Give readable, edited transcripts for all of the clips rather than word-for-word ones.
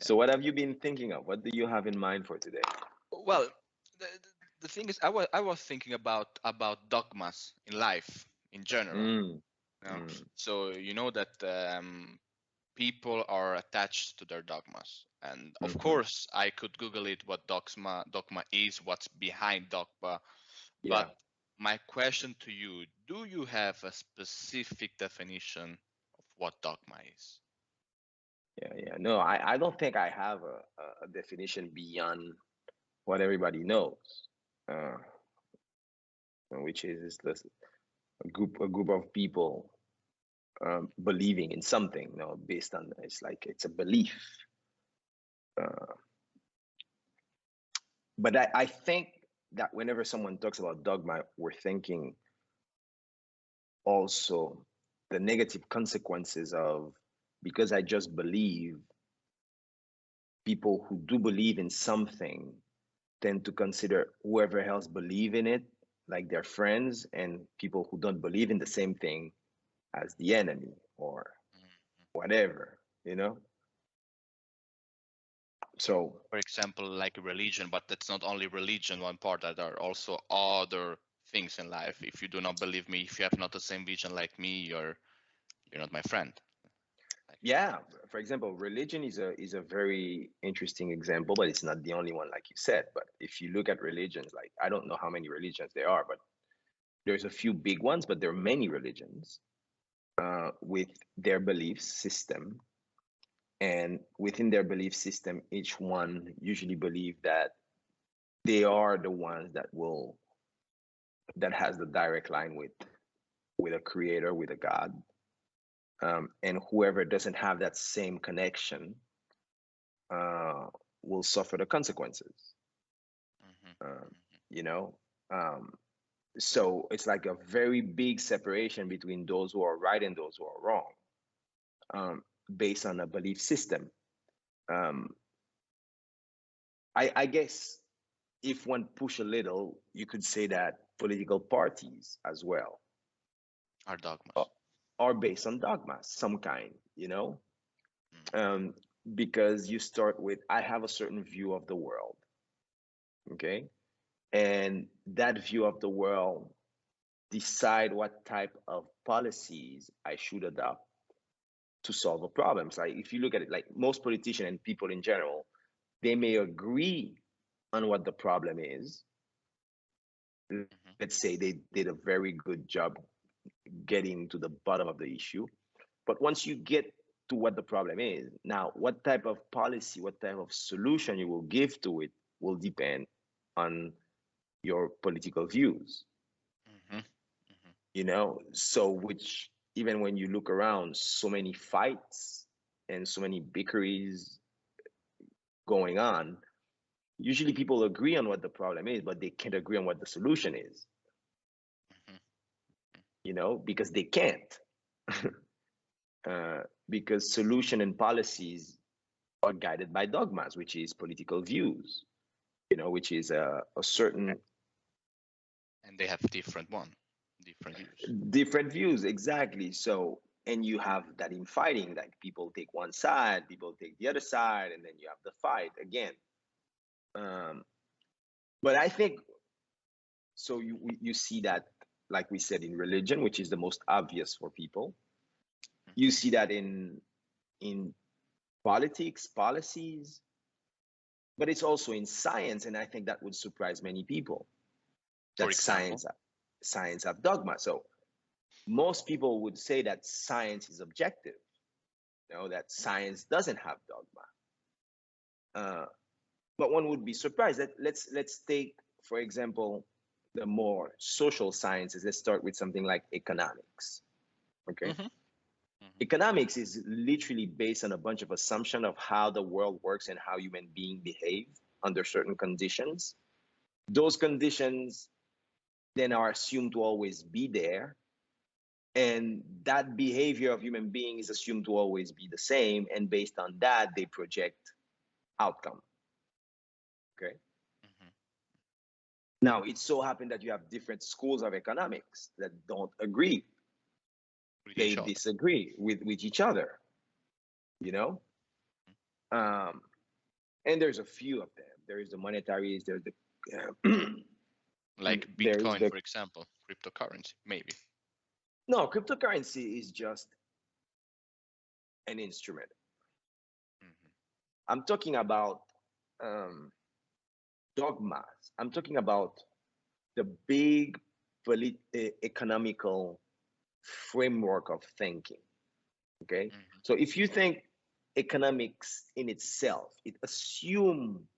So what have you been thinking of? What do you have in mind for today? Well, the thing is, I was thinking about dogmas in life in general. Mm, You know? mm, So you know that people are attached to their dogmas, and of mm-hmm. course, I could Google it what dogma is, what's behind dogma. Yeah, But my question to you: do you have a specific definition of what dogma is? yeah. No, I don't think I have a definition beyond what everybody knows, uh, which is this a group of people believing in something, based on it's like it's a belief. Uh, but I think that whenever someone talks about dogma, we're thinking also the negative consequences of because I just believe people who do believe in something tend to consider whoever else believe in it like their friends and people who don't believe in the same thing as the enemy or Mhm. whatever, you know? So, For example, like religion, but that's not only religion, one part, that are also other things in life. If you do not believe me, if you have not the same vision like me, you're not my friend. Like, yeah, for example, religion is a very interesting example, but it's not the only one like you said. But if you look at religions, like I don't know how many religions there are, but there's a few big ones, but there are many religions with their belief system. And within their belief system, each one usually believe that they are the ones that has the direct line with a creator, with a God. And whoever doesn't have that same connection uh, will suffer the consequences. mhm, Um, mhm. you know, um, so it's like a very big separation between those who are right and those who are wrong, based on a belief system. Um, I guess if one push a little, you could say that political parties as well Are are, dogmas. are based on dogmas, some kind, Mhm, um, because you start with, I have a certain view of the world, okay? And that view of the world decide what type of policies I should adopt to solve a problem. So like if you look at it, like most politicians and people in general, they may agree on what the problem is. mhm. Let's say they did a very good job getting to the bottom of the issue. But once you get to what the problem is, now what type of policy, what type of solution you will give to it will depend on your political views, Mhm, mhm. So which even when you look around, so many fights and so many bickeries going on, usually people agree on what the problem is, but they can't agree on what the solution is, Mhm. because they can't. uh, because solution and policies are guided by dogmas, which is political views, which is a certain And they have different views. different views, exactly. So, and you have that in fighting, like people take one side, people take the other side, and then you have the fight again. Um, but I think so. You see that, like we said, in religion, which is the most obvious for people. You Mhm. see that in politics, policies, but it's also in science, and I think that would surprise many people For that example, science have dogma. So most people would say that science is objective, that science doesn't have dogma. Uh, but one would be surprised that let's take, for example, the more social sciences. Let's start with something like economics. Okay, hmm hmm economics is literally based on a bunch of assumption of how the world works and how human beings behave under certain conditions. Those conditions then are assumed to always be there, and that behavior of human beings is assumed to always be the same, and based on that they project outcome. Okay, hmm now it so happened that you have different schools of economics that don't agree with they each other. disagree with each other, you know. um and there's a few of them. There is the monetaries, there's the Like there is Bitcoin, the for example, cryptocurrency, maybe. no, cryptocurrency is just an instrument. Hmm. I'm talking about um dogmas. I'm talking about the big economical framework of thinking. Okay, Hmm. so if you think economics in itself, it assume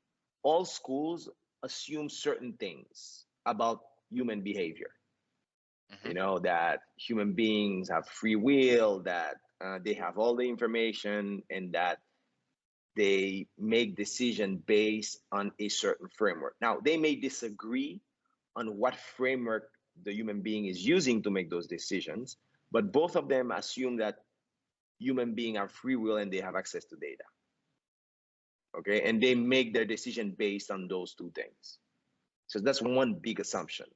all schools assume certain things about human behavior. Hmm. You know, that human beings have free will, that they have all the information, and that they make decision based on a certain framework. Now, they may disagree on what framework the human being is using to make those decisions, but both of them assume that human beings have free will and they have access to data. Okay, and they make their decision based on those two things. So that's one big assumption.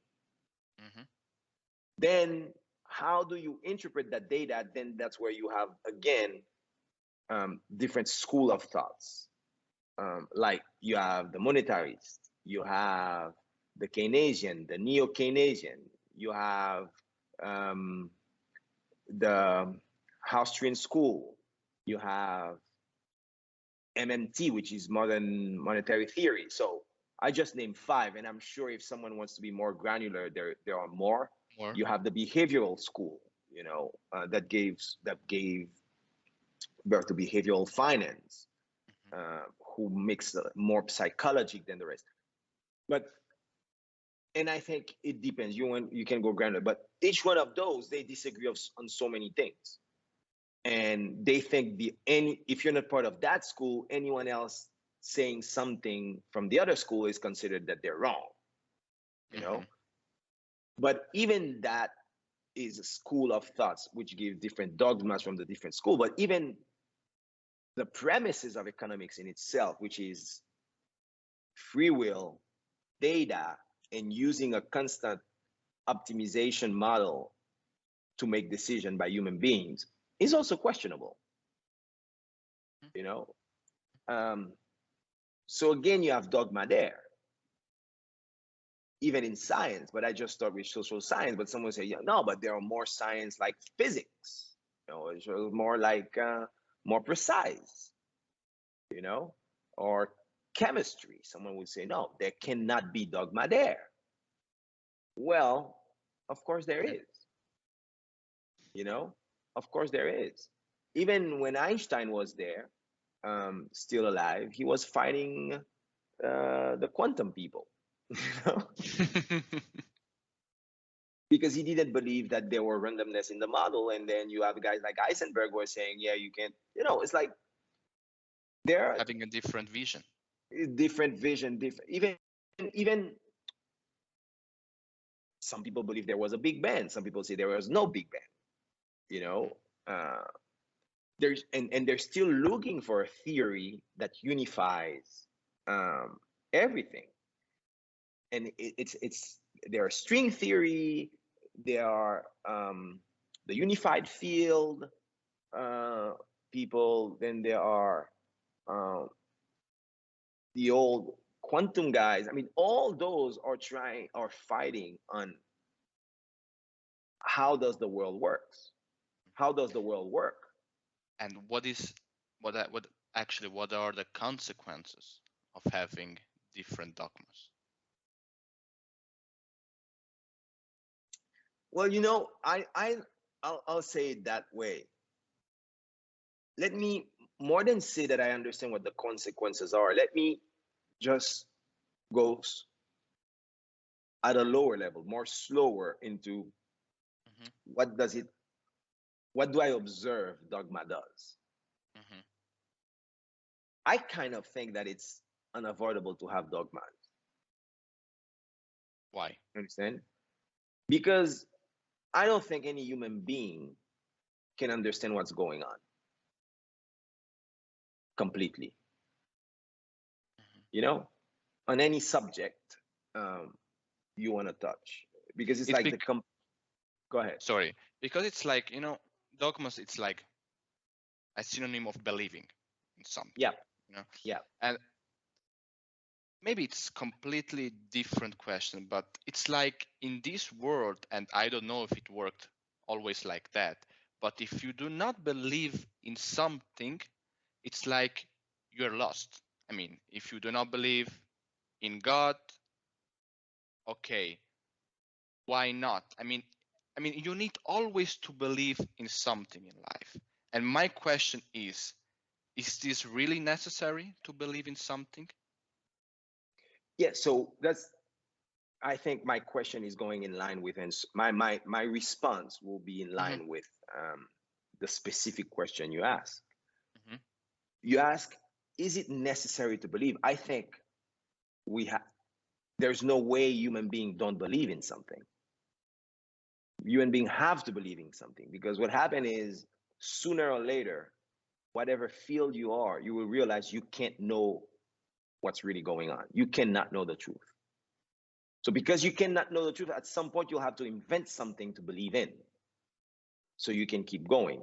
Hmm. Then how do you interpret that data? Then that's where you have again different school of thoughts. Like you have the monetarist, you have the Keynesian, the neo-Keynesian, you have um, the Austrian school, you have MMT, which is modern monetary theory. So I just named five, and I'm sure if someone wants to be more granular, there are more. Or You have the behavioral school, that gave birth to behavioral finance, hmm, who makes more psychology than the rest. But and I think it depends. You can go granular, but each one of those they disagree on so many things, and they think the any if you're not part of that school, anyone else saying something from the other school is considered that they're wrong. You hmm, know, but even that is a school of thoughts which give different dogmas from the different school. But even the premises of economics in itself, which is free will, data, and using a constant optimization model to make decision by human beings, is also questionable. You know, um, so again, you have dogma there, even in science. But I just start with social science. But someone say, yeah, no, but there are more science like physics. It's more like more precise. You know, or chemistry. Someone would say, no, there cannot be dogma there. Well, of course there is. You know, of course there is. Even when Einstein was there, still alive, he was fighting the quantum people, you know, because he didn't believe that there were randomness in the model. And then you have guys like Heisenberg who are saying, yeah, you can't, it's like there are having a different vision. different vision, even some people believe there was a big bang. Some people say there was no big bang, you Hmm. know. And they're still looking for a theory that unifies everything. And it's there are string theory, there are the unified field uh, people, then there are uh, the old quantum guys. I mean, all those are fighting on how does the world works? How does the world work? And what actually what are the consequences of having different dogmas? Well, I'll say it that way. Let me more than say that I understand what the consequences are. Let me just go at a lower level, more slower into Hmm. what does it, what do I observe dogma does. Hmm. I kind of think that it's unavoidable to have dogmas. Why? Understand? Because I don't think any human being can understand what's going on completely. Hmm. You know, on any subject um, you want to touch, because it's It's like big. go ahead. Sorry, because it's like dogmas, it's like a synonym of believing in something. Yeah. You know? Yeah. And maybe it's completely different question, but it's like in this world, and I don't know if it worked always like that, but if you do not believe in something, it's like you're lost. I mean, if you do not believe in God, okay, why not? I mean, you need always to believe in something in life. And my question is this really necessary to believe in something? Yeah. So I think my question is going in line with, and my response will be in Hmm. line with the specific question you ask. Hmm. You ask, is it necessary to believe? I think we have. There's no way human beings don't believe in something. Human beings have to believe in something, because what happened is, sooner or later, whatever field you are, you will realize you can't know what's really going on. You cannot know the truth. So because you cannot know the truth, at some point you'll have to invent something to believe in, so you can keep going.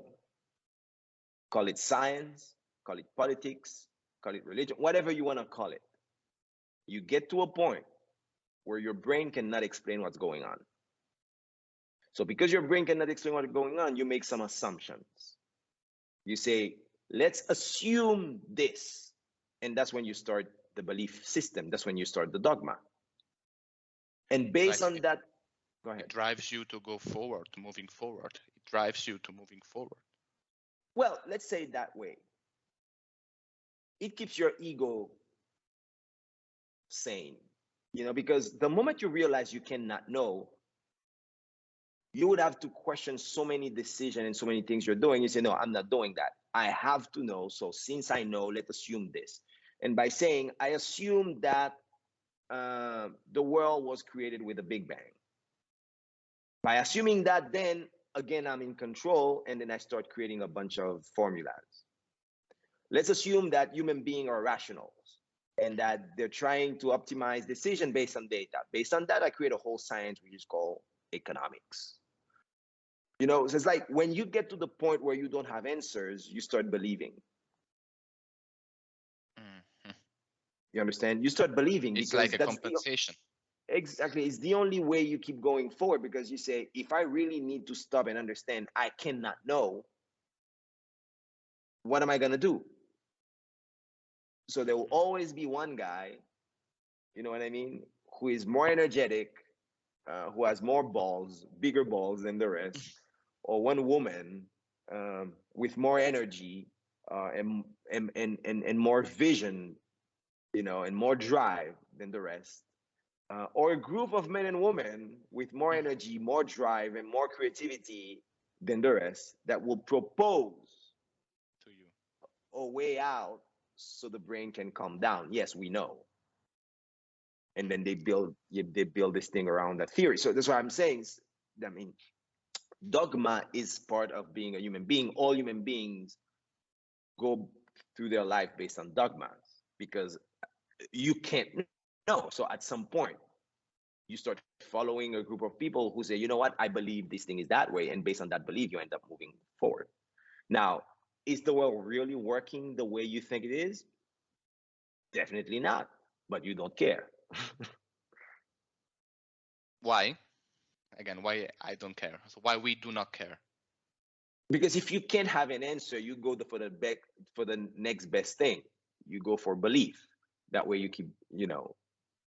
Call it science, call it politics, call it religion, whatever you want to call it. You get to a point where your brain cannot explain what's going on. So because your brain cannot explain what's going on, you make some assumptions. You say, let's assume this. And that's when you start the belief system. That's when you start the dogma. And based Like on that, go it ahead. drives you to go forward, to moving forward. It drives you to moving forward. Well, let's say it that way. It keeps your ego sane, because the moment you realize you cannot know, you would have to question so many decisions and so many things you're doing. You say, no, I'm not doing that. I have to know. So since I know, let's assume this. And by saying, I assume that the world was created with a Big Bang. By assuming that, then again, I'm in control, and then I start creating a bunch of formulas. Let's assume that human beings are rationals and that they're trying to optimize decision based on data. Based on that, I create a whole science which is called economics. So it's like when you get to the point where you don't have answers, you start believing. Mhm. You understand? You start believing, It's because like a that's the compensation. exactly, it's the only way you keep going forward, because you say, if I really need to stop and understand I cannot know, what am I going to do? So there will always be one guy, you know what I mean, who is more energetic, who has more balls, bigger balls than the rest, or one woman with more energy, and more vision, and more drive than the rest, or a group of men and women with more Mhm. energy, more drive, and more creativity than the rest, that will propose To you. a way out so the brain can calm down. Yes, we know. And then they build this thing around that theory. So that's what I'm saying. I mean, dogma is part of being a human being. All human beings go through their life based on dogmas, because you can't know. So at some point, you start following a group of people who say, you know what, I believe this thing is that way. And based on that belief, you end up moving forward. Now, is the world really working the way you think it is? Definitely not. But you don't care. Why? Again, why I don't care. So why we do not care? Because if you can't have an answer, you go for the next best thing. You go for belief. That way you keep,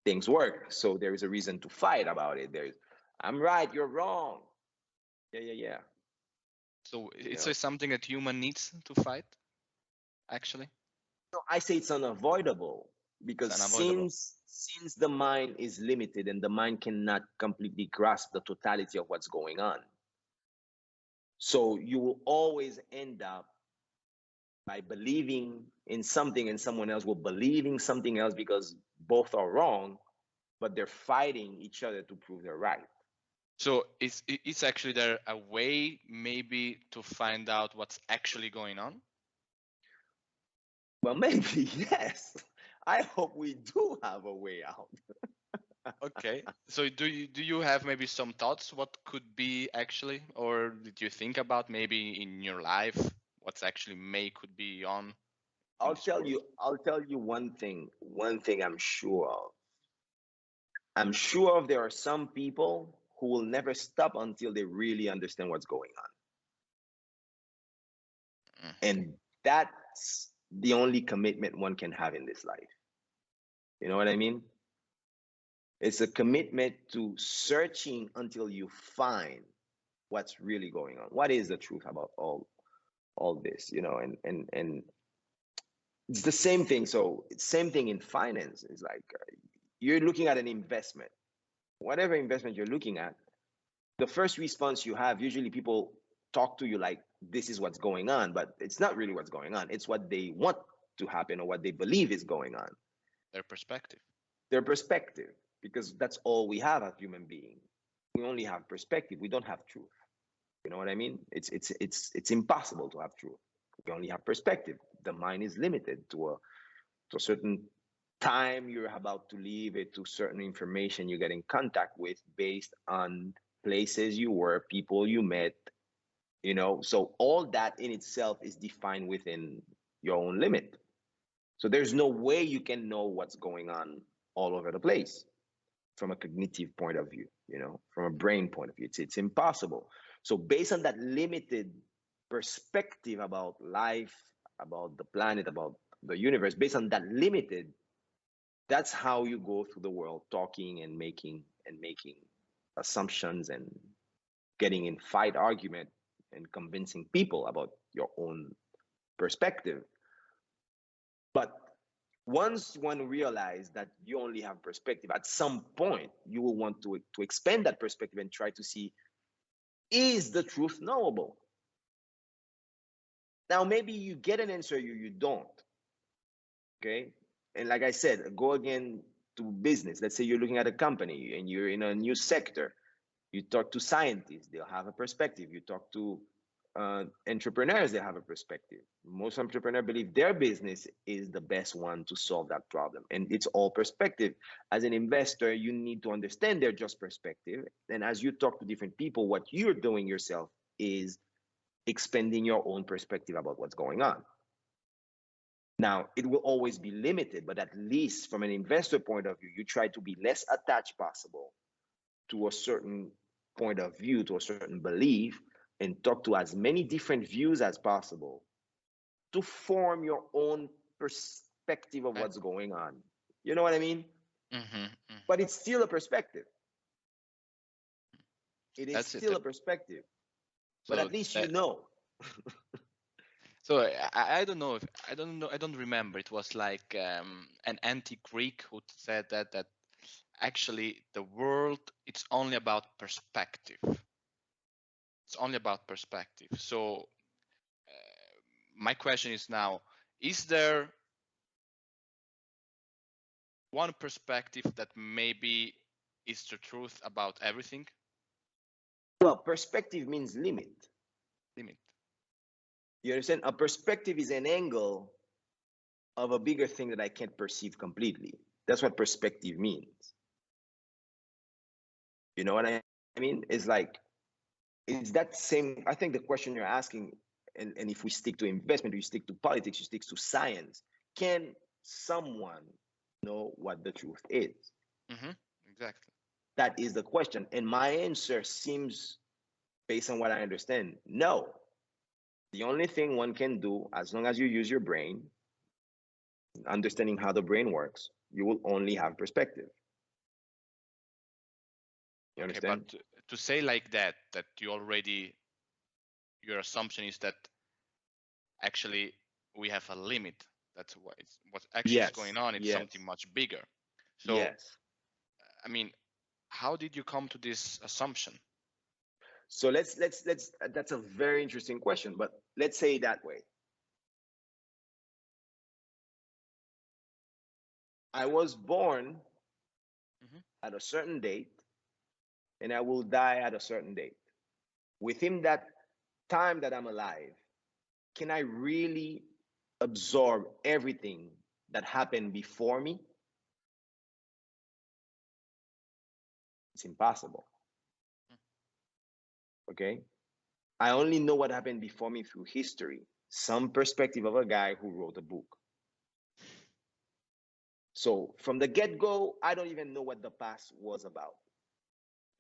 things work. So there is a reason to fight about it. I'm right, you're wrong. Yeah, yeah, yeah. So You it's know, just something that human needs to fight, actually. no, I say it's unavoidable, It's because unavoidable. since the mind is limited and the mind cannot completely grasp the totality of what's going on, so you will always end up by believing in something, and someone else will believe in something else, because both are wrong, but they're fighting each other to prove they're right. So it's actually there a way maybe to find out what's actually going on? Well, maybe, yes. I hope we do have a way out. Okay. So do you have maybe some thoughts what could be actually, or did you think about maybe in your life what's actually may could be on in I'll this tell world? you, I'll tell you one thing I'm sure of. I'm sure of there are some people who will never stop until they really understand what's going on. Hmm. And that's the only commitment one can have in this life. You know what I mean? It's a commitment to searching until you find what's really going on. What is the truth about all this, you know? And it's the same thing. So it's same thing in finance. It's like you're looking at an investment. Whatever investment you're looking at, the first response you have, usually people talk to you like this is what's going on, but it's not really what's going on. It's what they want to happen or what they believe is going on. Their perspective. Their perspective, because that's all we have as human beings. We only have perspective. We don't have truth. You know what I mean? It's impossible to have truth. We only have perspective. The mind is limited to a certain time you're about to leave it, to certain information you get in contact with based on places you were, people you met, you know. So all that in itself is defined within your own limit. So there's no way you can know what's going on all over the place from a cognitive point of view, you know, from a brain point of view. It's impossible. So based on that limited perspective about life, about the planet, about the universe, based on that limited, that's how you go through the world talking and making assumptions and getting in fight argument and convincing people about your own perspective. But once one realizes that you only have perspective, at some point you will want to expand that perspective and try to see, is the truth knowable? Now maybe you get an answer, you don't. Okay. And like I said, go again to business. Let's say you're looking at a company and you're in a new sector. You talk to scientists, they'll have a perspective. You talk to entrepreneurs, they have a perspective. Most entrepreneurs believe their business is the best one to solve that problem. And it's all perspective. As an investor, you need to understand their just perspective. And as you talk to different people, what you're doing yourself is expanding your own perspective about what's going on. Now, it will always be limited, but at least from an investor point of view, you try to be less attached possible to a certain point of view, to a certain belief, and talk to as many different views as possible to form your own perspective of Okay. what's going on. You know what I mean? Hmm. But it's still a perspective. It is That's it. still a perspective. But So at least you that know. so I don't know if I don't remember. It was like an antique Greek who said that actually the world it's only about perspective. It's only about perspective. So my question is now: is there one perspective that maybe is the truth about everything? Well, perspective means limit. Limit. You understand? A perspective is an angle of a bigger thing that I can't perceive completely. That's what perspective means. You know what I mean? It's like, it's that same. I think the question you're asking, and if we stick to investment, or you stick to politics, you stick to science, can someone know what the truth is? Mm-hmm. Exactly. That is the question. And my answer seems, based on what I understand, no. The only thing one can do, as long as you use your brain, understanding how the brain works, you will only have perspective. You Okay, but understand? to say like that you already your assumption is that actually we have a limit. That's what actually is Yes. going on. It's Yes. something much bigger. So Yes. I mean, how did you come to this assumption? So let's that's a very interesting question, but let's say it that way. I was born Hmm. at a certain date and I will die at a certain date. Within that time that I'm alive, can I really absorb everything that happened before me? It's impossible. Okay? I only know what happened before me through history, some perspective of a guy who wrote a book. So from the get-go, I don't even know what the past was about.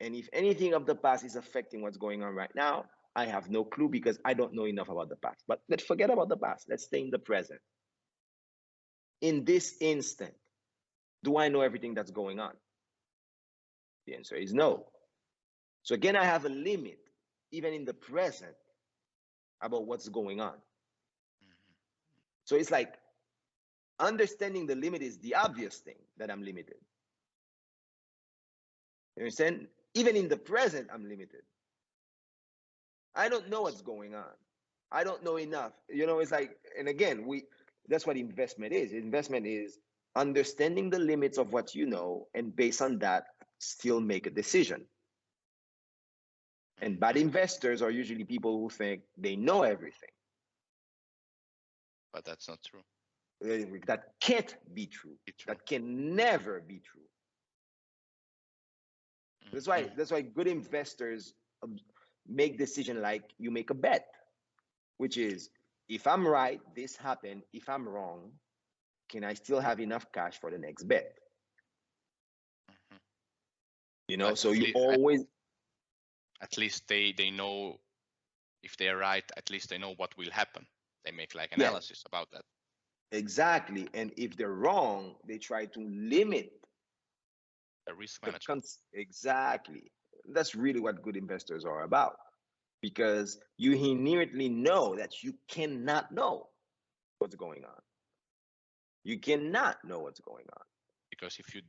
And if anything of the past is affecting what's going on right now, I have no clue because I don't know enough about the past. But let's forget about the past. Let's stay in the present. In this instant, do I know everything that's going on? The answer is no. So again, I have a limit, even in the present, about what's going on. So it's like understanding the limit is the obvious thing that I'm limited. You understand? Even in the present, I'm limited. I don't know what's going on. I don't know enough. It's like, and again, that's what investment is. Investment is understanding the limits of what you know, and based on that, still make a decision. And bad investors are usually people who think they know everything. But that's not true. That can't be true. That can never be true. That's why good investors make decision like you make a bet, which is, if I'm right, this happened. If I'm wrong, can I still have enough cash for the next bet? So you always. At least they know, if they're right, at least they know what will happen. They make like analysis about that. Exactly. And if they're wrong, they try to limit the risk management. Exactly. That's really what good investors are about, because you inherently know that you cannot know what's going on. You cannot know what's going on. Because if you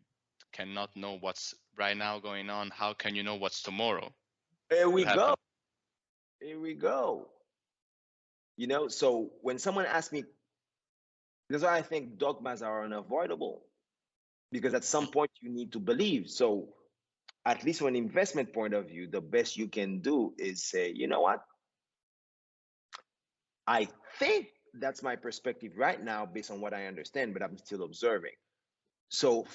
cannot know what's right now going on, how can you know what's tomorrow? Here we go. So when someone asks me, that's why I think dogmas are unavoidable, because at some point you need to believe. So at least from an investment point of view, the best you can do is say, you know what? I think that's my perspective right now based on what I understand, but I'm still observing. So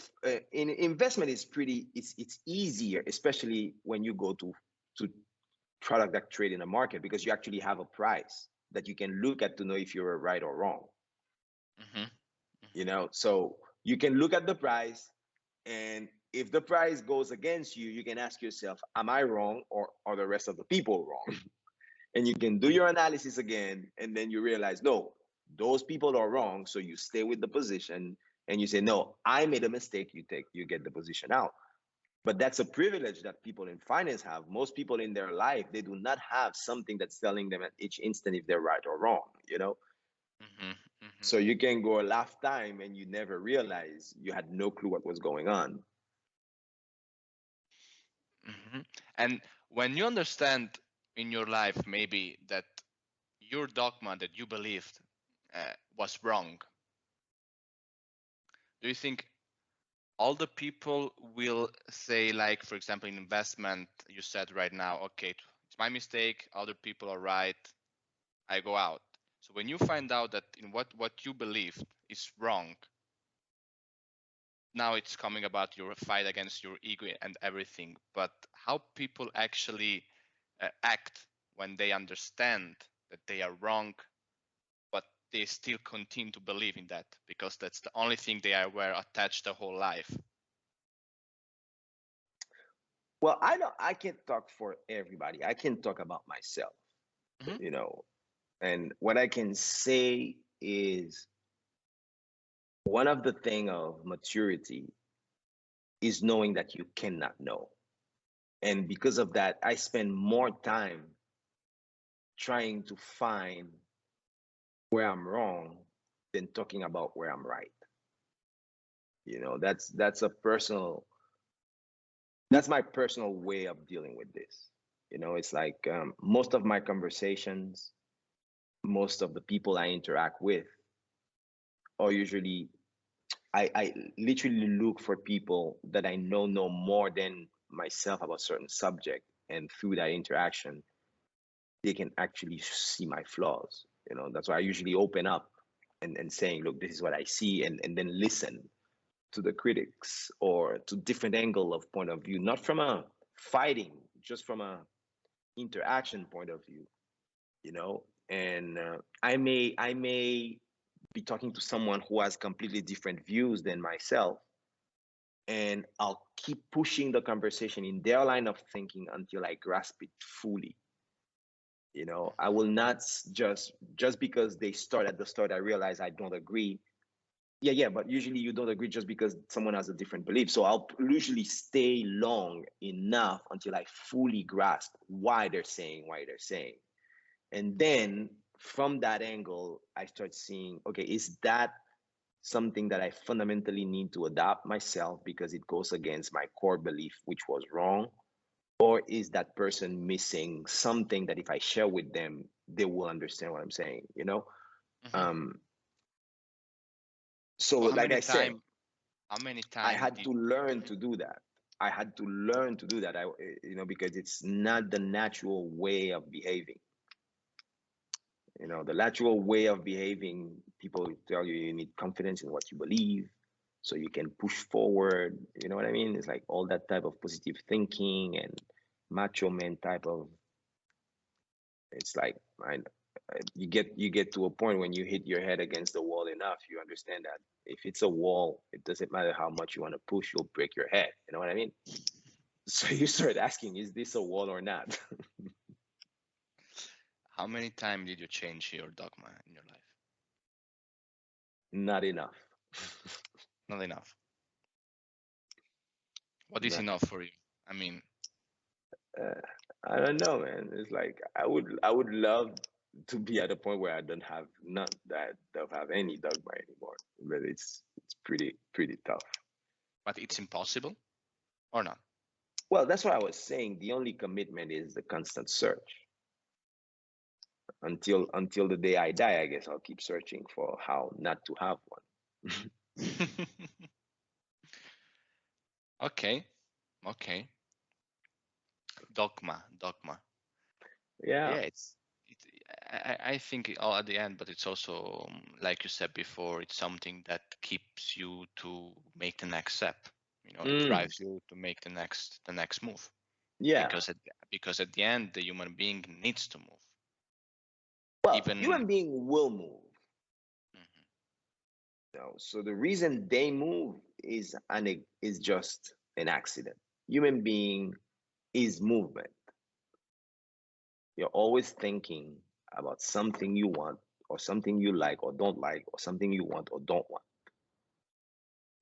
in investment, it's easier, especially when you go to product that trade in the market, because you actually have a price that you can look at to know if you're right or wrong. So you can look at the price, and if the price goes against you, you can ask yourself, am I wrong, or are the rest of the people wrong? And you can do your analysis again, and then you realize, no, those people are wrong. So you stay with the position and you say, no, I made a mistake. You get the position out. But that's a privilege that people in finance have. Most people in their life, they do not have something that's telling them at each instant if they're right or wrong, So you can go a lifetime and you never realize you had no clue what was going on. And when you understand in your life maybe that your dogma that you believed was wrong, do you think all the people will say, like, for example, in investment, you said right now, okay, it's my mistake, other people are right, I go out. So when you find out that in what you believed is wrong, now it's coming about your fight against your ego and everything, but how people actually act when they understand that they are wrong, but they still continue to believe in that because that's the only thing they were attached their whole life. Well, I can't talk for everybody. I can talk about myself, and what I can say is, one of the things of maturity is knowing that you cannot know. And because of that, I spend more time trying to find where I'm wrong than talking about where I'm right. That's my personal way of dealing with this. It's like most of my conversations, most of the people I interact with are usually, I literally look for people that I know more than myself about certain subject, and through that interaction, they can actually see my flaws. That's why I usually open up and saying, look, this is what I see, and then listen. to the critics or to different angle of point of view, not from a fighting, just from a interaction point of view, you know. And I may be talking to someone who has completely different views than myself, and I'll keep pushing the conversation in their line of thinking until I grasp it fully. You know, I will not just because they start at the start, I realize I don't agree. Yeah, but usually you don't agree just because someone has a different belief. So I'll usually stay long enough until I fully grasp why they're saying. And then from that angle, I start seeing, okay, is that something that I fundamentally need to adopt myself because it goes against my core belief, which was wrong? Or is that person missing something that if I share with them, they will understand what I'm saying, you know? Hmm. Um, so So like I said, how many I time had did to learn to do that. I had to learn to do that. You know, because it's not the natural way of behaving. You know, the natural way of behaving, people tell you you need confidence in what you believe so you can push forward. You know what I mean? It's like all that type of positive thinking and macho man type of, it's like, you get to a point when you hit your head against the wall enough, you understand that if it's a wall, it doesn't matter how much you want to push, you'll break your head. You know what I mean? So you start asking, is this a wall or not? how many time did you change your dogma in your life? Not enough. Not enough. What is Not, enough for you? I mean, uh, I don't know, man. It's like I would love to be at a point where I don't have none, that don't have any dogma anymore. But it's pretty tough. but it's impossible or not? Well, that's what I was saying. The only commitment is the constant search. Until the day I die, I guess I'll keep searching for how not to have one. Okay, okay. Dogma. Yeah. Yeah, it. I think all at the end, but it's also like you said before, it's something that keeps you to make the next step. You know, it Mm, drives you to make the next move yeah. because at the end, the human being needs to move. Well, Even human being will move. Mhm. You know, so the reason they move is just an accident. Human being is movement. You're always thinking about something you want or something you like or something you want or don't want.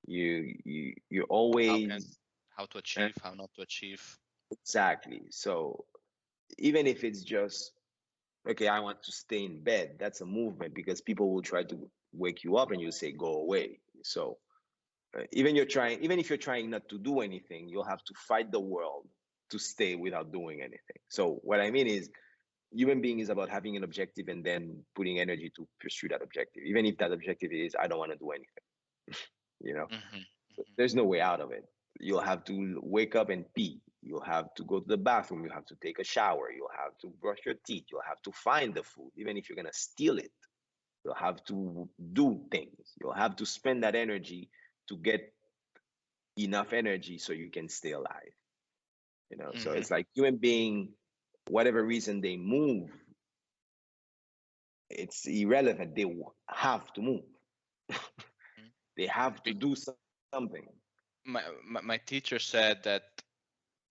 You're how can always how to eh, achieve, how not to achieve. exactly. So even if it's just okay, I want to stay in bed, that's a movement because people will try to wake you up and you say go away. So even if you're trying not to do anything, you'll have to fight the world to stay without doing anything. So what I mean is human being is about having an objective and then putting energy to pursue that objective, even if that objective is I don't want to do anything. You know, Hmm. so there's no way out of it. You'll have to wake up and pee. You'll have to go to the bathroom. You have to take a shower. You'll have to brush your teeth. You'll have to find the food, even if you're gonna steal it. You'll have to do things. You'll have to spend that energy to get enough energy so you can stay alive. You know, so Hmm. it's like human being, whatever reason they move, it's irrelevant. They have to move. They have to do something. My teacher said that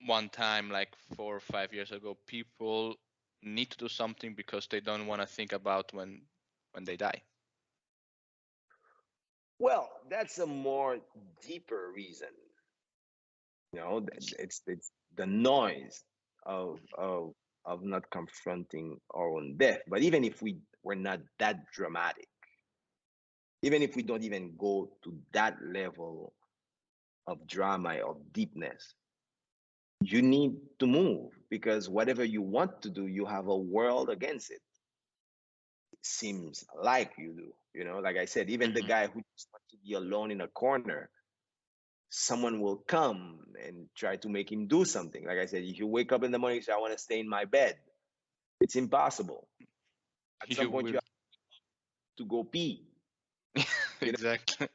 one time, like 4 or 5 years ago, people need to do something because they don't want to think about when they die. Well, that's a more deeper reason. You know, it's the noise of not confronting our own death. But even if we were not that dramatic, even if we don't even go to that level of drama or deepness, you need to move because whatever you want to do, you have a world against it. It seems like you do. You know, like I said, even the Hmm. guy who just wants to be alone in a corner, someone will come and try to make him do something. Like I said, if you wake up in the morning and say, I want to stay in my bed, it's impossible. At some You point, you will. have to go pee. You know, Exactly.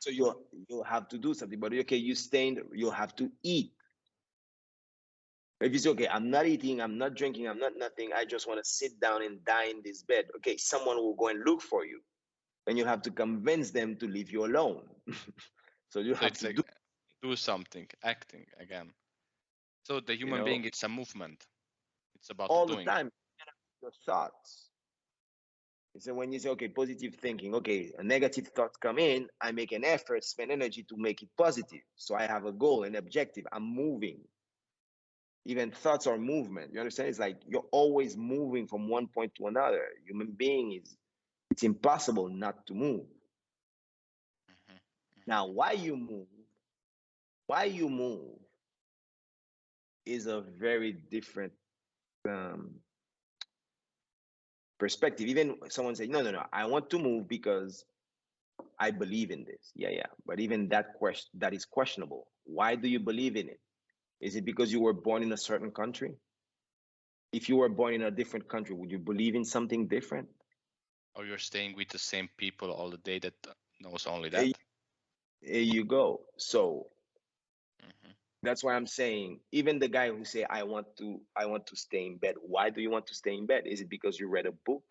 So you'll have to do something. But okay, you staying, you'll have to eat. If you say, okay, I'm not eating, I'm not drinking, I'm not nothing, I just want to sit down and die in this bed. Okay, someone will go and look for you. And you have to convince them to leave you alone. So you So have it's to like do, do something, acting again. So the you human know, being, it's a movement. It's about all the doing. time, your thoughts. So when you say, okay, positive thinking, okay, a negative thought come in, I make an effort, spend energy to make it positive. So I have a goal, an objective. I'm moving. Even thoughts are movement. You understand? It's like you're always moving from one point to another. Human being is, it's impossible not to move. Mhm, Now, why you move is a very different um, perspective. Even someone say, no, no, no, I want to move because I believe in this. Yeah, yeah. But even that question, that is questionable. Why do you believe in it? Is it because you were born in a certain country? If you were born in a different country, would you believe in something different? Or you're staying with the same people all the day that knows only There, that. there you go. So Mhm. that's why I'm saying, even the guy who say, I want to stay in bed. Why do you want to stay in bed? Is it because you read a book?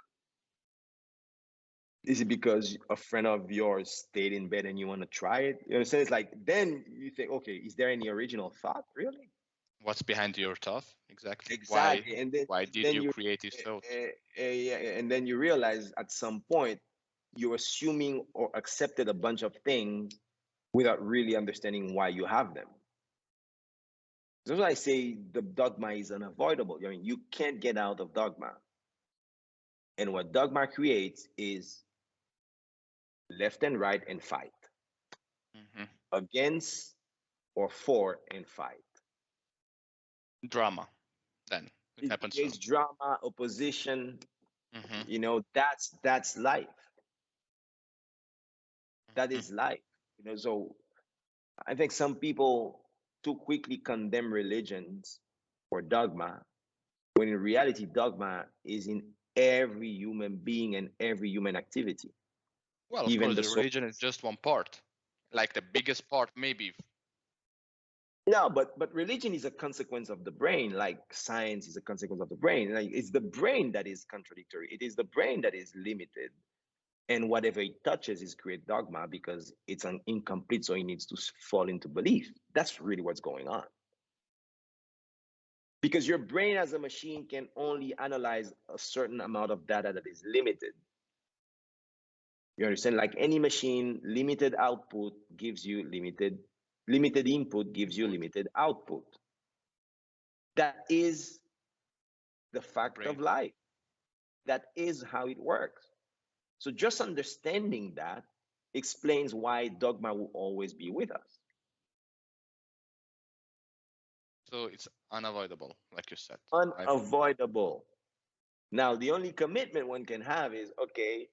Is it because a friend of yours stayed in bed and you want to try it? You understand? It's like, then you think, okay, is there any original thought, really? What's behind your thought exactly? Why Exactly. why And did then you you create this thought? yeah, and then you realize at some point you're assuming or accepted a bunch of things without really understanding why you have them. That's why I say the dogma is unavoidable. I mean, you can't get out of dogma. And what dogma creates is left and right and fight, Mhm. against or for and fight. Drama. Then it It happens so. creates drama, opposition. Mhm. You know, that's life. That Mhm. is life. You know, so I think some people too quickly condemn religions or dogma, when in reality, dogma is in every human being and every human activity, Well, of even course, the the soul. religion is just one part. Like the biggest part, maybe. No, but religion is a consequence of the brain, like science is a consequence of the brain. Like it's the brain that is contradictory. It is the brain that is limited, and whatever it touches is create dogma because it's an incomplete, so it needs to fall into belief. That's really what's going on. Because your brain as a machine can only analyze a certain amount of data that is limited. You understand? Like any machine, limited output gives you limited input gives you Input, limited output. That is the the fact brain. of life. That is how it works. So just understanding that explains why dogma will always be with us. So it's unavoidable, like you said. Right? Unavoidable. Now, the only commitment one can have is, okay,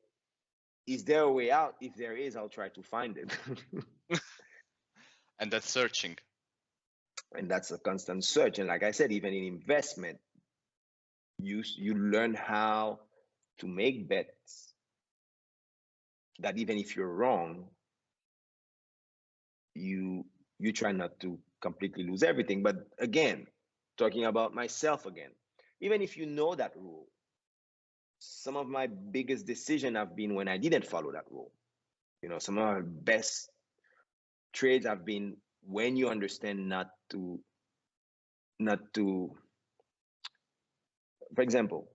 is there a way out? If there is, I'll try to find it. And that's searching. And that's a constant search. And like I said, even in investment, you learn how to make bets that even if you're wrong, you you try not to completely lose everything. But again, talking about myself again, even if you know that rule, some of my biggest decisions have been when I didn't follow that rule. You know, some of my best trades have been when you understand not to, for example,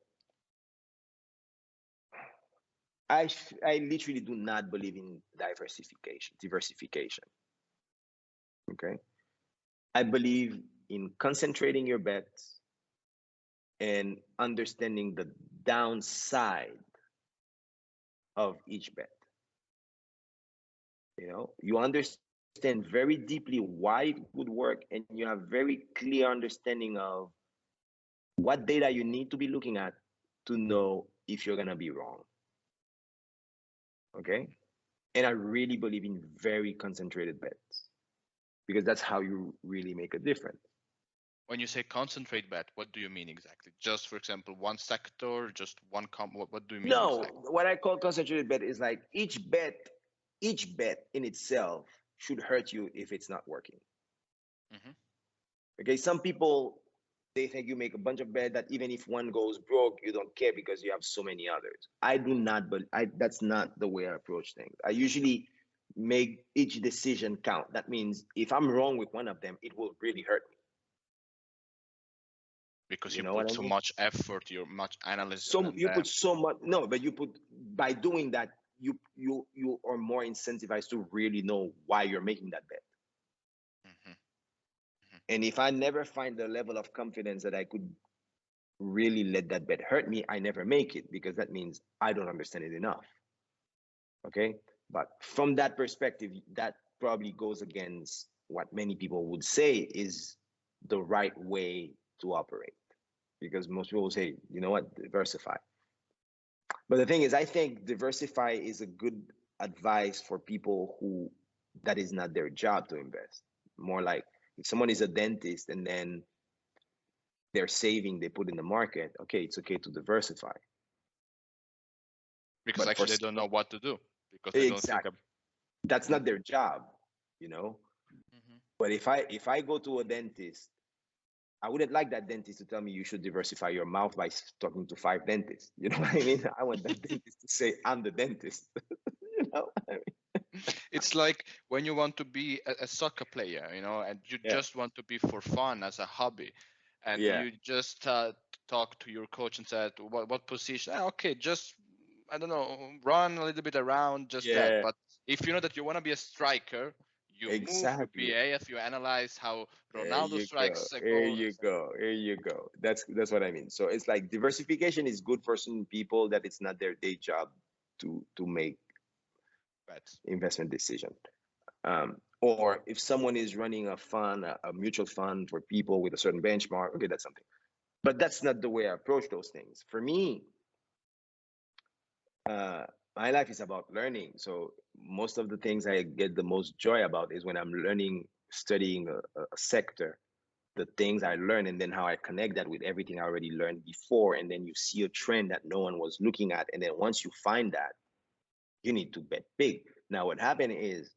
I literally do not believe in diversification. Okay. I believe in concentrating your bets and understanding the downside of each bet. You know, you understand very deeply why it would work, and you have very clear understanding of what data you need to be looking at to know if you're gonna be wrong. Okay. And I really believe in very concentrated bets because that's how you really make a difference. When you say concentrate bet, what do you mean exactly? Just, for example, one sector, just one what do you mean No, exactly? what I call concentrated bet is like each bet each bet in itself should hurt you if it's not working. Hmm. Okay, some people, they think you make a bunch of bets that even if one goes broke, you don't care because you have so many others. I do not, but that's not the way I approach things. I usually make each decision count. That means if I'm wrong with one of them, it will really hurt me. Because You you know what put I so mean? much effort, you're much analysis, So and you put so much, no, but you put, by doing that, you are more incentivized to really know why you're making that bet. hmm And if I never find the level of confidence that I could really let that bet hurt me, I never make it, because that means I don't understand it enough. Okay. But from that perspective, that probably goes against what many people would say is the right way to operate. Because most people say, you know what, diversify. But the thing is, I think diversify is a good advice for people who that is not their job to invest. More like if someone is a dentist and then they're saving, they put in the market, okay, it's okay to diversify. because But for actually they don't know what to do because they don't think exactly, of. that's not their job, you know. Mhm. But if I go to a dentist, I wouldn't like that dentist to tell me you should diversify your mouth by talking to 5 dentists. You know what I mean? I want that dentist to say, I'm the dentist. You know? I mean, It's like when you want to be a soccer player, and you yeah, just want to be for fun as a hobby, and yeah, you just talk to your coach and said, what position? Okay, just I don't know, run a little bit around, just that. yeah, But if you know that you want to be a striker, you move, you exactly. BAF, you analyze how There Ronaldo you go. strikes a Here goal. you go. Here you go. That's what I mean. So it's like diversification is good for some people that it's not their day job to make But investment decision. Or if someone is running a fund, a mutual fund for people with a certain benchmark, okay, that's something. But that's not the way I approach those things. For me, uh, my life is about learning. So most of the things I get the most joy about is when I'm learning, studying a sector, the things I learn, and then how I connect that with everything I already learned before. And then you see a trend that no one was looking at. And then once you find that, you need to bet big. Now, what happened is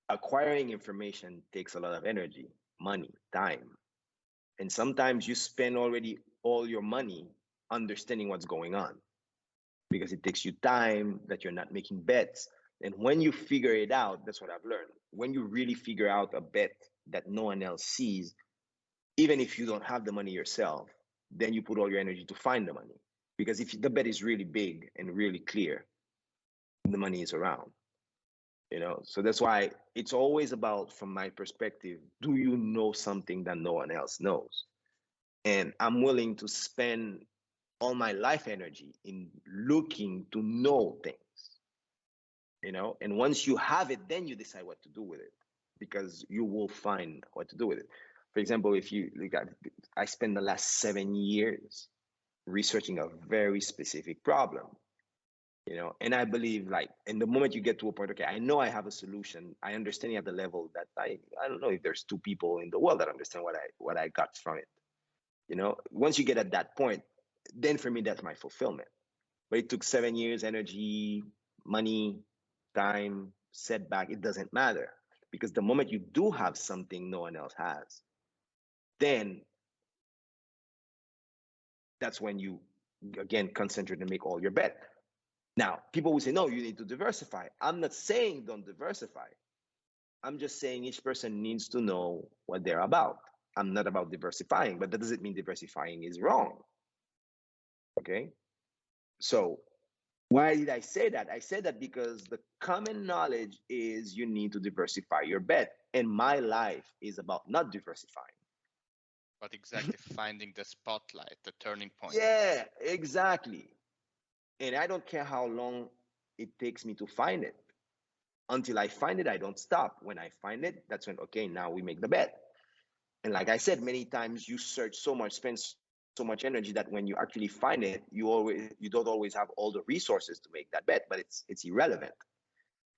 acquiring information takes a lot of energy, money, time. And sometimes you spend already all your money understanding what's going on because it takes you time that you're not making bets. And when you figure it out, that's what I've learned. When you really figure out a bet that no one else sees, even if you don't have the money yourself, then you put all your energy to find the money. Because if the bet is really big and really clear, the money is around. So that's why it's always about, from my perspective, do you know something that no one else knows? And I'm willing to spend all my life energy in looking to know things. And once you have it, then you decide what to do with it, because you will find what to do with it. For example, if you look at, I spent the last 7 years researching a very specific problem. And I believe, like, in the moment you get to a point, okay, I know I have a solution, I understand it at the level that I don't know if there's two people in the world that understand what I got from it. Once you get at that point, then for me that's my fulfillment. But it took 7 years, energy, money, time, setback, it doesn't matter, because the moment you do have something no one else has, then that's when you again concentrate and make all your bet. Now, people will say, no, you need to diversify. I'm not saying don't diversify. I'm just saying each person needs to know what they're about. I'm not about diversifying, but that doesn't mean diversifying is wrong. Okay. So why did I say that? I said that because the common knowledge is you need to diversify your bet. And my life is about not diversifying. but exactly finding the spotlight, the turning point. Yeah, exactly. And I don't care how long it takes me to find it. Until I find it, I don't stop. When I find it, that's when, okay, now we make the bet. And like I said, many times you search so much, spend so much energy that when you actually find it, you don't always have all the resources to make that bet, but it's irrelevant,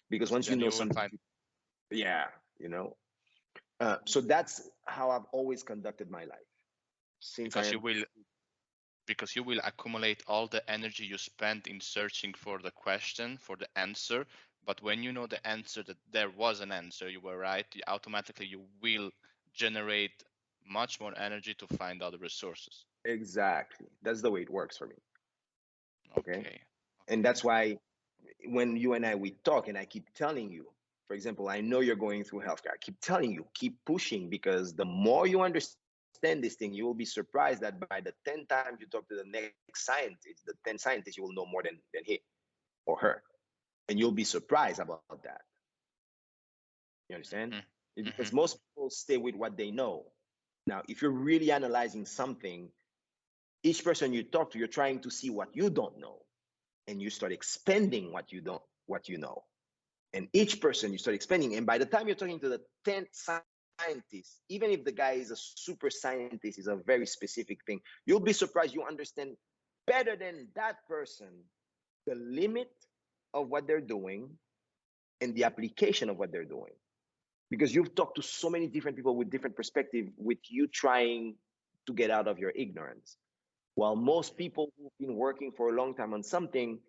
because Because once you then know you will something, find. yeah, you know. So that's how I've always conducted my life since I Because you am. will because you will accumulate all the energy you spent in searching for the question, for the answer. But when you know the answer, that there was an answer, you were right, automatically you will generate much more energy to find other resources. Exactly. That's the way it works for me. Okay. Okay. And that's why when you and we talk and I keep telling you, for example, I know you're going through healthcare. I keep telling you, keep pushing, because the more you understand this thing, you will be surprised that by the 10 times you talk to the next scientist, the 10 scientists, you will know more than he or her. And you'll be surprised about that. You understand? Mm-hmm. Because most people stay with what they know. Now, if you're really analyzing something, each person you talk to, you're trying to see what you don't know, and you start expanding what you know. And each person you start expanding, and by the time you're talking to the 10th scientist, even if the guy is a super scientist, is a very specific thing, you'll be surprised you understand better than that person the limit of what they're doing and the application of what they're doing, because you've talked to so many different people with different perspective, with you trying to get out of your ignorance. While most people who've been working for a long time on something,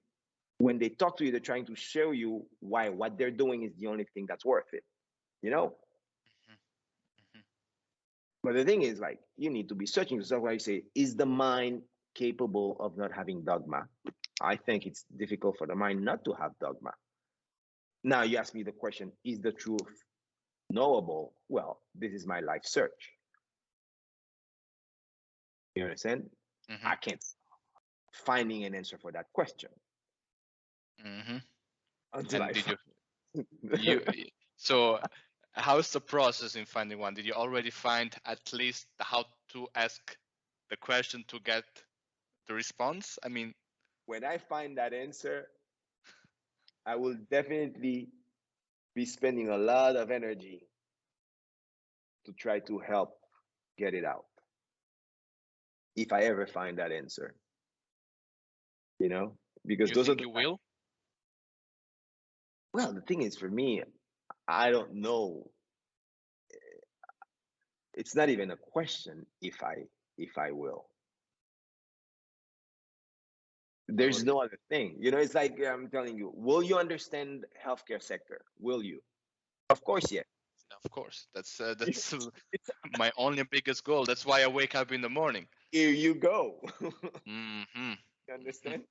when they talk to you, they're trying to show you why what they're doing is the only thing that's worth it, you know? Mm-hmm. But the thing is, like, you need to be searching yourself. Why you say, is the mind capable of not having dogma? I think it's difficult for the mind not to have dogma. Now you ask me the question, is the truth knowable? Well, this is my life search. You understand? Mm-hmm. I can't finding an answer for that question Mm-hmm. until And I did find. you so how's the process in finding one? Did you already find at least how to ask the question to get the response? I mean, When I find that answer, I will definitely be spending a lot of energy to try to help get it out. If I ever find that answer, you know, because you those are think the you times. will? Well, the thing is, for me, I don't know. It's not even a question if I will. There's Well, no other thing. You know, it's like I'm telling you, will you understand healthcare sector? Will you? Of course, yes. of course. That's It's, it's, my only biggest goal. That's why I wake up in the morning. here you go. Mm-hmm. You Mm-hmm. understand?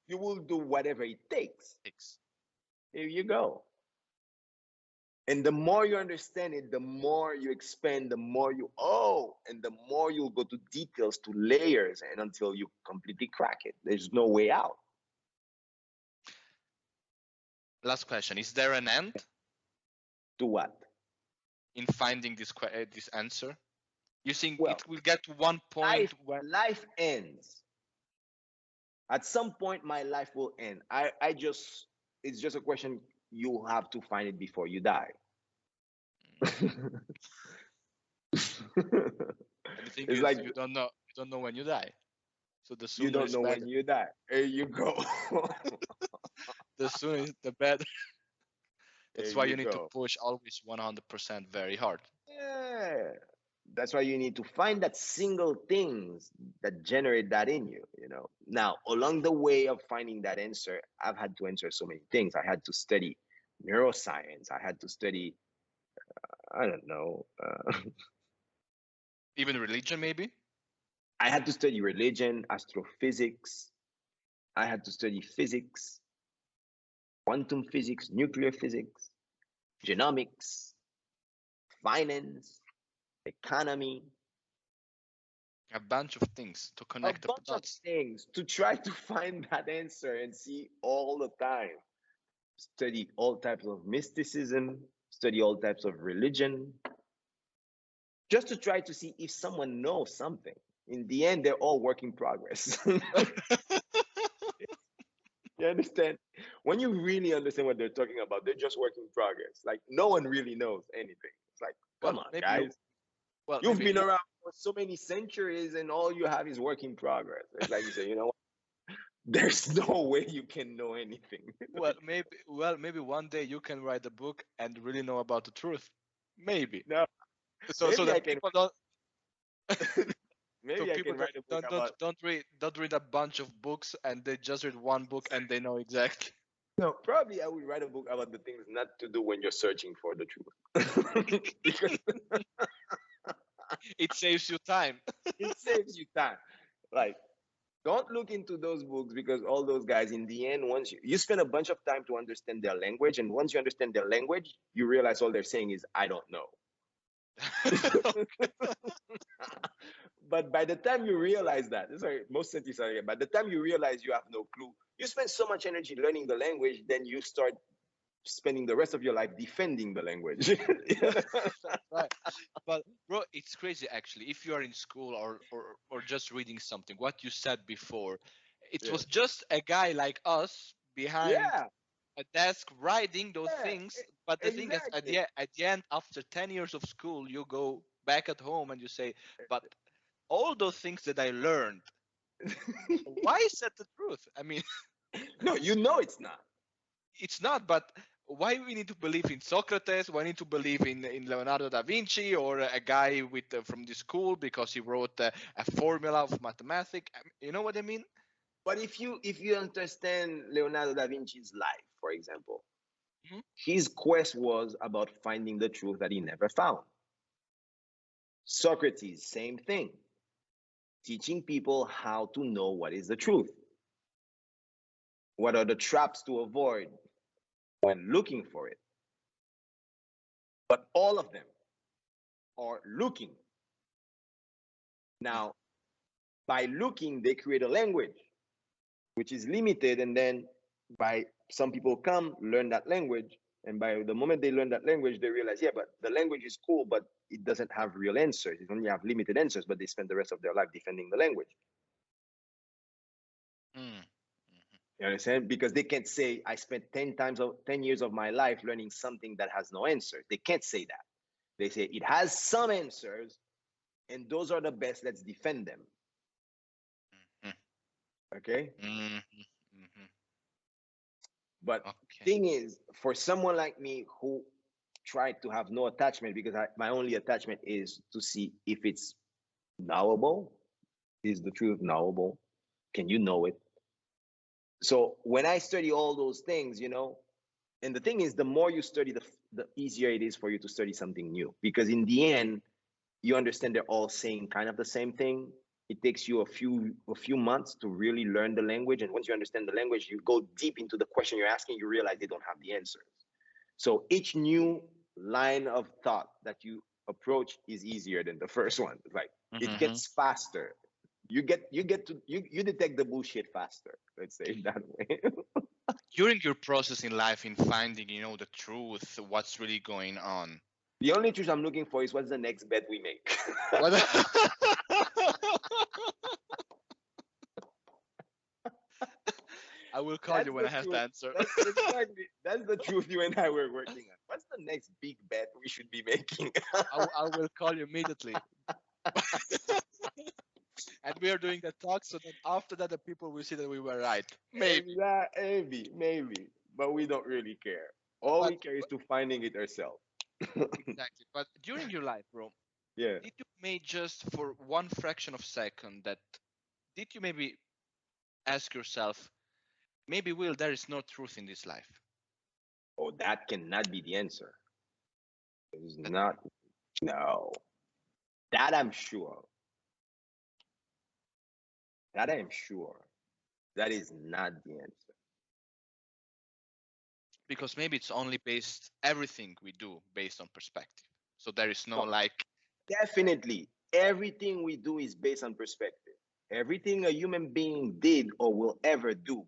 You will do whatever it takes. Six. Here you go. And the more you understand it, the more you expand, the more you and the more you'll go to details, to layers, and until you completely crack it. There's no way out. Last question. Is there an end To what? in finding this answer? You think Well, it will get to one point where life ends. At some point, my life will end. It's just a question. You have to find it before you die. and the thing It's is like you don't know when you die. So the you sooner don't is know when better. you die. There you go. The sooner is the better. There That's why you you need to go. push always 100% very hard. Yeah. That's why you need to find that single things that generate that in you, you know. Now, along the way of finding that answer, I've had to answer so many things. I had to study neuroscience. I had to study, I don't know, Even religion, maybe. I had to study religion, astrophysics. I had to study physics, quantum physics, nuclear physics, genomics, finance, economy, A bunch of things to a connect the bunch of dots. things to try to find that answer and see all the time. Study all types of mysticism, study all types of religion, just to try to see if someone knows something. In the end, they're all work in progress. You understand? When you really understand what they're talking about, they're just work in progress. Like no one really knows anything. It's like, well, come on, maybe you. guys. Well, You've been around for so many centuries and all you have is work in progress. It's like you say, you know what? There's no way you can know anything. well, maybe one day you can write a book and really know about the truth. Maybe. No, So maybe I that can. people don't. So Maybe I people can write a book about. don't read a bunch of books and they just read one book and they know exactly. No, probably I would write a book about the things not to do when you're searching for the truth, because It saves you time. it saves you time. Like, don't look into those books, because all those guys, in the end, once you spend a bunch of time to understand their language, and once you understand their language, you realize all they're saying is "I don't know." But by the time you realize that, sorry, most scientists are here, by the time you realize you have no clue, you spend so much energy learning the language, then you start spending the rest of your life defending the language. Right. But bro, it's crazy actually. If you are in school or just reading something, what you said before, it Yeah. was just a guy like us behind Yeah. a desk writing those Yeah. things. But the thing is, Exactly. at the end, after 10 years of school, you go back at home and you say, but all those things that I learned, why is that the truth? I mean, No, you know it's not. it's not, but why we need to believe in Socrates? Why need to believe in Leonardo da Vinci or a guy with from the school because he wrote a formula of mathematics? You know what I mean? But if you understand Leonardo da Vinci's life, for example, Mhm. his quest was about finding the truth that he never found. Socrates, same thing, teaching people how to know what is the truth. What are the traps to avoid when looking for it? But all of them are looking. Now, by looking, they create a language which is limited, and then by some people come learn that language, and by the moment they learn that language, they realize, yeah, but the language is cool, but it doesn't have real answers. It only have limited answers, but they spend the rest of their life defending the language. Mm. You understand? Because they can't say I spent 10 years of my life learning something that has no answers. They can't say that. They say it has some answers, and those are the best. Let's defend them. Mhm. Okay. Mhm. Mhm. But Okay. thing is, for someone like me who tried to have no attachment, because my only attachment is to see if it's knowable. Is the truth knowable? Can you know it? So when I study all those things, and the thing is, the more you study, the easier it is for you to study something new. Because in the end, you understand they're all saying kind of the same thing. It takes you a few months to really learn the language, and once you understand the language, you go deep into the question you're asking. You realize they don't have the answers. So each new line of thought that you approach is easier than the first one. Like, it Mhm. gets faster. You detect the bullshit faster. Let's say it that way. During your process in life in finding, the truth, what's really going on. The only truth I'm looking for is what's the next bet we make. What? I will call you That's when the I have the truth. answer. That's exactly that's the truth you and I were working on. What's the next big bet we should be making? I will call you immediately. And we are doing the talk so that after that the people will see that we were right. Maybe. Maybe, but we don't really care. All But, we care is but to finding it ourselves. exactly. But during your life, bro, Yeah. did you maybe just for one fraction of second that did you maybe ask yourself, maybe Will, there is no truth in this life? Oh, that cannot be the answer. It's That not. No. That I'm sure. That I'm sure. That is not the answer. Because maybe it's only based everything we do based on perspective. So there is no No, like definitely. Everything we do is based on perspective. Everything a human being did or will ever do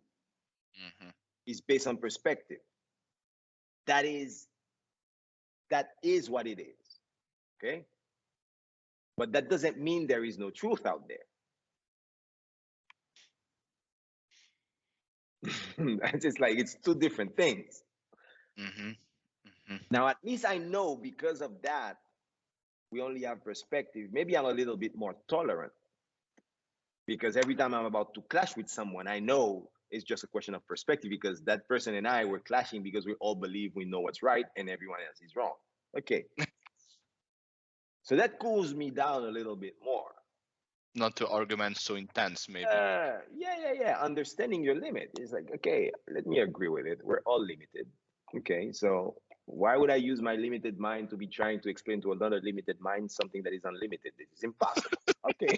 Mhm. is based on perspective. That is that is what it is. Okay? But that doesn't mean there is no truth out there. It's just like it's two different things. Mhm. Mhm. Now, at least I know because of that, we only have perspective. Maybe I'm a little bit more tolerant because every time I'm about to clash with someone, I know it's just a question of perspective because that person and I were clashing because we all believe we know what's right and everyone else is wrong. Okay. So that cools me down a little bit more. Not to argument so intense, maybe. Yeah. Understanding your limit is like, okay, let me agree with it. We're all limited. Okay, so why would I use my limited mind to be trying to explain to another limited mind something that is unlimited? This is impossible. Okay.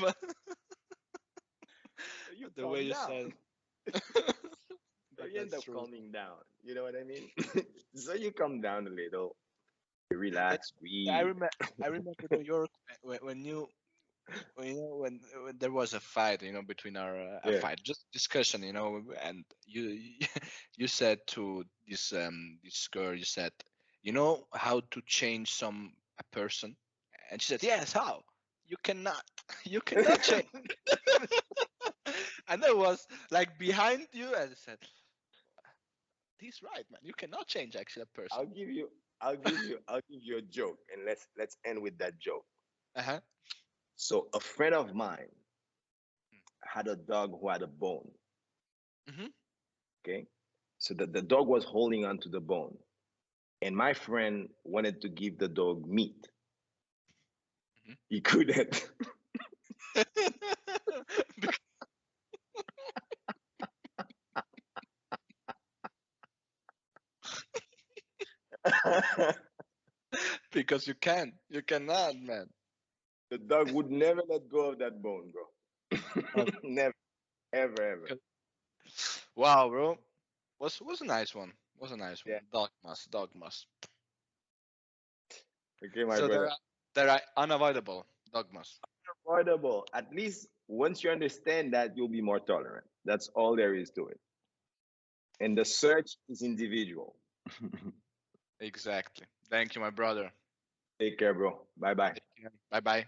But You the way calm you down. said, So but you end that's up true. calming down. You know what I mean? So you calm down a little, you That- relax, I breathe. remember. I remember New York when you when there was a fight, between our a Yeah. fight, just discussion, and you you said to this girl, you said, how to change a person, and she said, yes, how? You cannot, you cannot change. And I was like behind you, and I said, he's right, man. You cannot change actually a person. I'll give you I'll give you a joke, and let's end with that joke. Uh-huh. So a friend of mine had a dog who had a bone. Hmm. Okay. So the dog was holding on to the bone. And my friend wanted to give the dog meat. He couldn't. Because you cannot, man. The dog would never let go of that bone, bro. Uh, Never, ever, ever. Wow, bro. Was a nice one. Was a nice one. Yeah. Dogmas. Okay, my So brother. there are unavoidable dogmas. Avoidable. At least once you understand that, you'll be more tolerant. That's all there is to it. And the search is individual. Exactly. Thank you, my brother. Take care, bro. Bye bye. Bye bye.